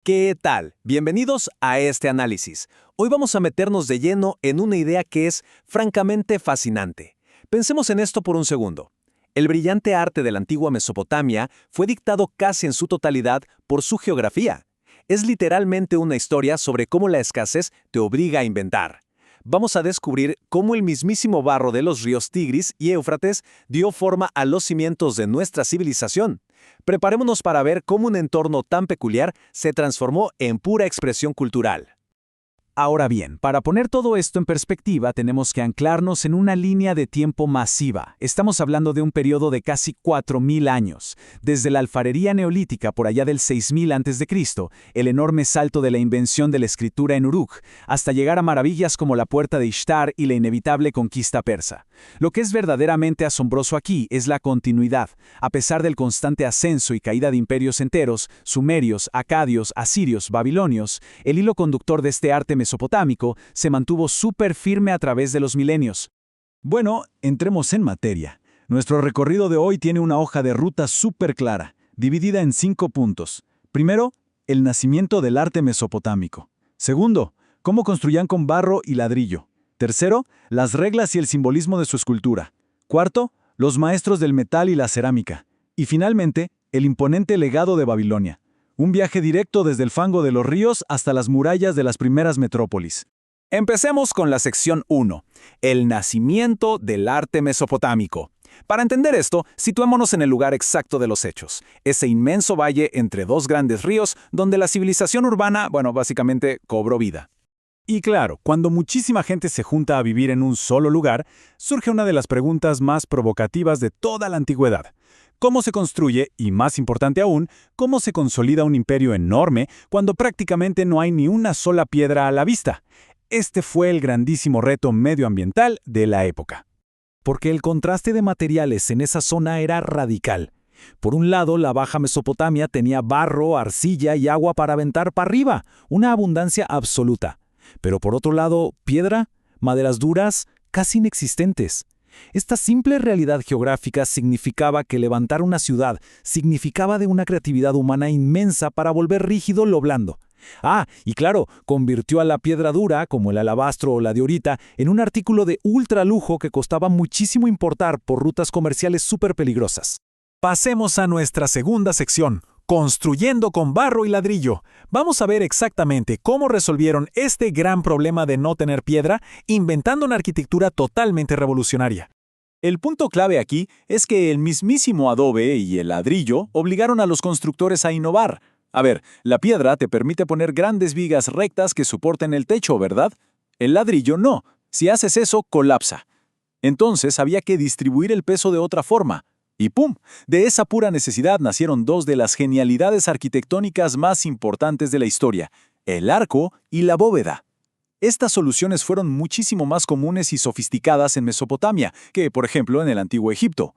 ¿Qué tal? Bienvenidos a este análisis. Hoy vamos a meternos de lleno en una idea que es francamente fascinante. Pensemos en esto por un segundo. El brillante arte de la antigua Mesopotamia fue dictado casi en su totalidad por su geografía. Es literalmente una historia sobre cómo la escasez te obliga a inventar. Vamos a descubrir cómo el mismísimo barro de los ríos Tigris y Éufrates dio forma a los cimientos de nuestra civilización. Preparémonos para ver cómo un entorno tan peculiar se transformó en pura expresión cultural. Ahora bien, para poner todo esto en perspectiva, tenemos que anclarnos en una línea de tiempo masiva. Estamos hablando de un periodo de casi 4.000 años. Desde la alfarería neolítica por allá del 6000 a.C., el enorme salto de la invención de la escritura en Uruk, hasta llegar a maravillas como la puerta de Ishtar y la inevitable conquista persa. Lo que es verdaderamente asombroso aquí es la continuidad. A pesar del constante ascenso y caída de imperios enteros, sumerios, acadios, asirios, babilonios, el hilo conductor de este arte mesopotámico se mantuvo súper firme a través de los milenios. Bueno, entremos en materia. Nuestro recorrido de hoy tiene una hoja de ruta súper clara, dividida en 5 puntos. Primero, el nacimiento del arte mesopotámico. Segundo, cómo construían con barro y ladrillo. Tercero, las reglas y el simbolismo de su escultura. Cuarto, los maestros del metal y la cerámica. Y finalmente, el imponente legado de Babilonia. Un viaje directo desde el fango de los ríos hasta las murallas de las primeras metrópolis. Empecemos con la sección 1, el nacimiento del arte mesopotámico. Para entender esto, situémonos en el lugar exacto de los hechos, ese inmenso valle entre dos grandes ríos donde la civilización urbana, básicamente cobró vida. Y claro, cuando muchísima gente se junta a vivir en un solo lugar, surge una de las preguntas más provocativas de toda la antigüedad. ¿Cómo se construye, y más importante aún, cómo se consolida un imperio enorme cuando prácticamente no hay ni una sola piedra a la vista? Este fue el grandísimo reto medioambiental de la época. Porque el contraste de materiales en esa zona era radical. Por un lado, la Baja Mesopotamia tenía barro, arcilla y agua para aventar para arriba, una abundancia absoluta. Pero por otro lado, piedra, maderas duras, casi inexistentes. Esta simple realidad geográfica significaba que levantar una ciudad significaba de una creatividad humana inmensa para volver rígido lo blando. Y claro, convirtió a la piedra dura, como el alabastro o la diorita, en un artículo de ultra lujo que costaba muchísimo importar por rutas comerciales súper peligrosas. Pasemos a nuestra segunda sección, construyendo con barro y ladrillo. Vamos a ver exactamente cómo resolvieron este gran problema de no tener piedra, inventando una arquitectura totalmente revolucionaria. El punto clave aquí es que el mismísimo adobe y el ladrillo obligaron a los constructores a innovar. A ver, la piedra te permite poner grandes vigas rectas que soporten el techo, ¿verdad? El ladrillo no. Si haces eso, colapsa. Entonces había que distribuir el peso de otra forma. Y ¡pum! De esa pura necesidad nacieron dos de las genialidades arquitectónicas más importantes de la historia, el arco y la bóveda. Estas soluciones fueron muchísimo más comunes y sofisticadas en Mesopotamia que, por ejemplo, en el antiguo Egipto.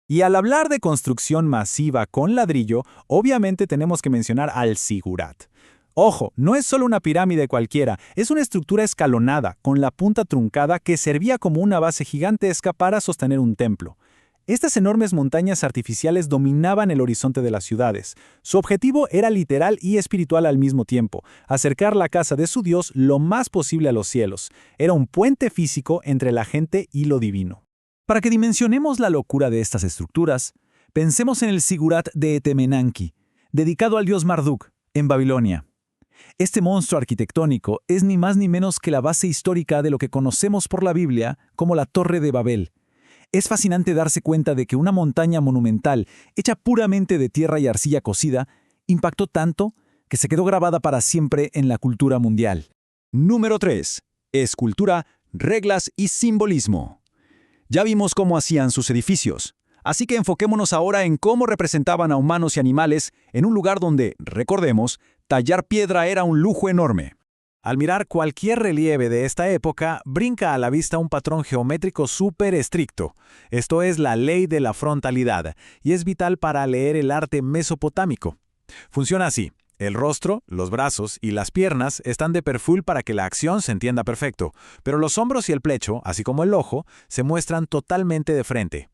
Y al hablar de construcción masiva con ladrillo, obviamente tenemos que mencionar al zigurat. Ojo, no es solo una pirámide cualquiera, es una estructura escalonada, con la punta truncada que servía como una base gigantesca para sostener un templo. Estas enormes montañas artificiales dominaban el horizonte de las ciudades. Su objetivo era literal y espiritual al mismo tiempo, acercar la casa de su Dios lo más posible a los cielos. Era un puente físico entre la gente y lo divino. Para que dimensionemos la locura de estas estructuras, pensemos en el Zigurat de Etemenanki, dedicado al dios Marduk, en Babilonia. Este monstruo arquitectónico es ni más ni menos que la base histórica de lo que conocemos por la Biblia como la Torre de Babel. Es fascinante darse cuenta de que una montaña monumental, hecha puramente de tierra y arcilla cocida, impactó tanto que se quedó grabada para siempre en la cultura mundial. Número 3. Escultura, reglas y simbolismo. Ya vimos cómo hacían sus edificios, así que enfoquémonos ahora en cómo representaban a humanos y animales en un lugar donde, recordemos, tallar piedra era un lujo enorme. Al mirar cualquier relieve de esta época, brinca a la vista un patrón geométrico súper estricto. Esto es la ley de la frontalidad, y es vital para leer el arte mesopotámico. Funciona así. El rostro, los brazos y las piernas están de perfil para que la acción se entienda perfecto, pero los hombros y el pecho, así como el ojo, se muestran totalmente de frente.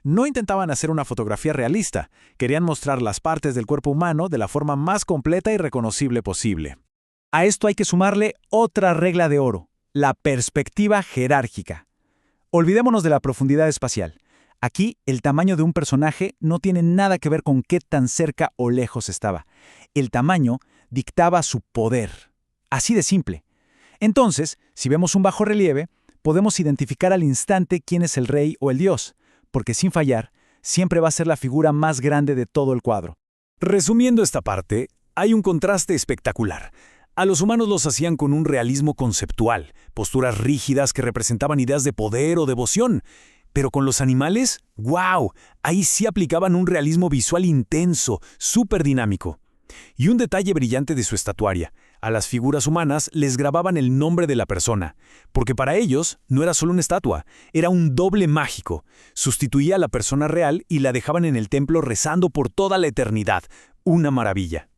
No intentaban hacer una fotografía realista, querían mostrar las partes del cuerpo humano de la forma más completa y reconocible posible. A esto hay que sumarle otra regla de oro, la perspectiva jerárquica. Olvidémonos de la profundidad espacial. Aquí, el tamaño de un personaje no tiene nada que ver con qué tan cerca o lejos estaba. El tamaño dictaba su poder. Así de simple. Entonces, si vemos un bajorrelieve, podemos identificar al instante quién es el rey o el dios, porque sin fallar, siempre va a ser la figura más grande de todo el cuadro. Resumiendo esta parte, hay un contraste espectacular. A los humanos los hacían con un realismo conceptual, posturas rígidas que representaban ideas de poder o devoción. Pero con los animales, ¡wow! Ahí sí aplicaban un realismo visual intenso, súper dinámico. Y un detalle brillante de su estatuaria. A las figuras humanas les grababan el nombre de la persona, porque para ellos no era solo una estatua, era un doble mágico. Sustituía a la persona real y la dejaban en el templo rezando por toda la eternidad. Una maravilla.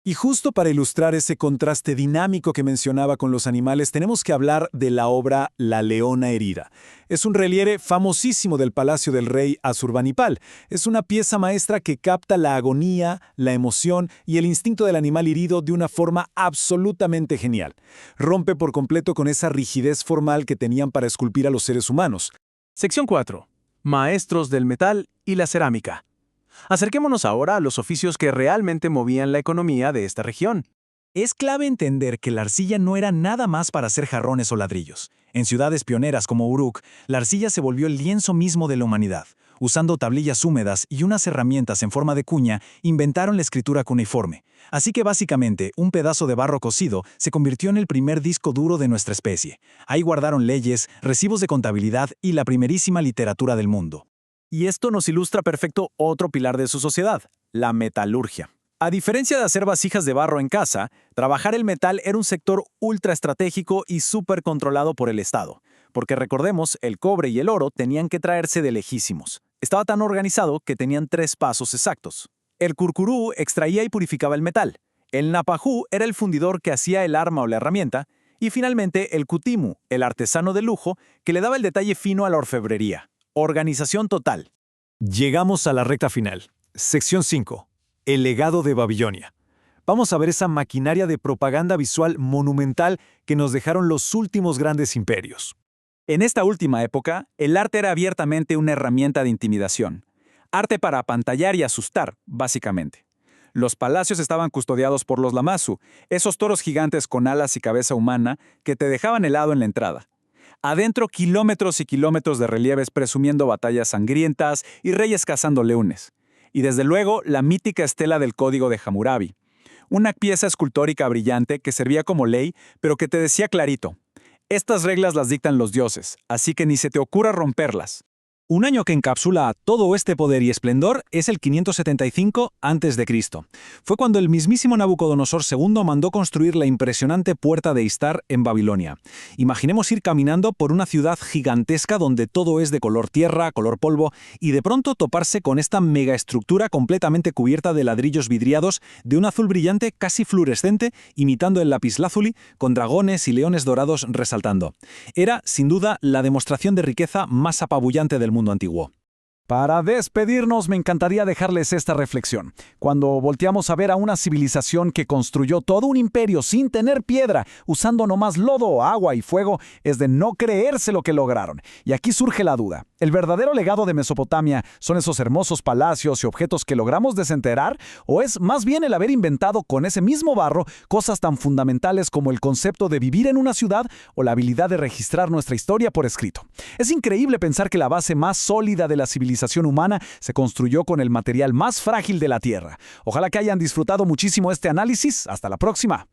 Y justo para ilustrar ese contraste dinámico que mencionaba con los animales, tenemos que hablar de la obra La Leona Herida. Es un relieve famosísimo del Palacio del Rey Asurbanipal. Es una pieza maestra que capta la agonía, la emoción y el instinto del animal herido de una forma absolutamente genial. Rompe por completo con esa rigidez formal que tenían para esculpir a los seres humanos. Sección 4. Maestros del metal y la cerámica. Acerquémonos ahora a los oficios que realmente movían la economía de esta región. Es clave entender que la arcilla no era nada más para hacer jarrones o ladrillos. En ciudades pioneras como Uruk, la arcilla se volvió el lienzo mismo de la humanidad. Usando tablillas húmedas y unas herramientas en forma de cuña, inventaron la escritura cuneiforme. Así que básicamente, un pedazo de barro cocido se convirtió en el primer disco duro de nuestra especie. Ahí guardaron leyes, recibos de contabilidad y la primerísima literatura del mundo. Y esto nos ilustra perfecto otro pilar de su sociedad, la metalurgia. A diferencia de hacer vasijas de barro en casa, trabajar el metal era un sector ultra estratégico y súper controlado por el Estado. Porque recordemos, el cobre y el oro tenían que traerse de lejísimos. Estaba tan organizado que tenían 3 pasos exactos. El curcurú extraía y purificaba el metal. El napajú era el fundidor que hacía el arma o la herramienta. Y finalmente el cutimu, el artesano de lujo, que le daba el detalle fino a la orfebrería. Organización total. Llegamos a la recta final. Sección 5. El legado de Babilonia. Vamos a ver esa maquinaria de propaganda visual monumental que nos dejaron los últimos grandes imperios. En esta última época, el arte era abiertamente una herramienta de intimidación. Arte para apantallar y asustar, básicamente. Los palacios estaban custodiados por los lamassu, esos toros gigantes con alas y cabeza humana que te dejaban helado en la entrada. Adentro, kilómetros y kilómetros de relieves presumiendo batallas sangrientas y reyes cazando leones. Y desde luego, la mítica estela del Código de Hammurabi. Una pieza escultórica brillante que servía como ley, pero que te decía clarito: estas reglas las dictan los dioses, así que ni se te ocurra romperlas. Un año que encapsula todo este poder y esplendor es el 575 a.C. Fue cuando el mismísimo Nabucodonosor II mandó construir la impresionante Puerta de Istar en Babilonia. Imaginemos ir caminando por una ciudad gigantesca donde todo es de color tierra, color polvo, y de pronto toparse con esta megaestructura completamente cubierta de ladrillos vidriados de un azul brillante casi fluorescente, imitando el lapislázuli, con dragones y leones dorados resaltando. Era, sin duda, la demostración de riqueza más apabullante del mundo antiguo. Para despedirnos, me encantaría dejarles esta reflexión. Cuando volteamos a ver a una civilización que construyó todo un imperio sin tener piedra, usando nomás lodo, agua y fuego, es de no creerse lo que lograron. Y aquí surge la duda. ¿El verdadero legado de Mesopotamia son esos hermosos palacios y objetos que logramos desenterrar? ¿O es más bien el haber inventado con ese mismo barro cosas tan fundamentales como el concepto de vivir en una ciudad o la habilidad de registrar nuestra historia por escrito? Es increíble pensar que la base más sólida de la civilización humana se construyó con el material más frágil de la Tierra. Ojalá que hayan disfrutado muchísimo este análisis. Hasta la próxima.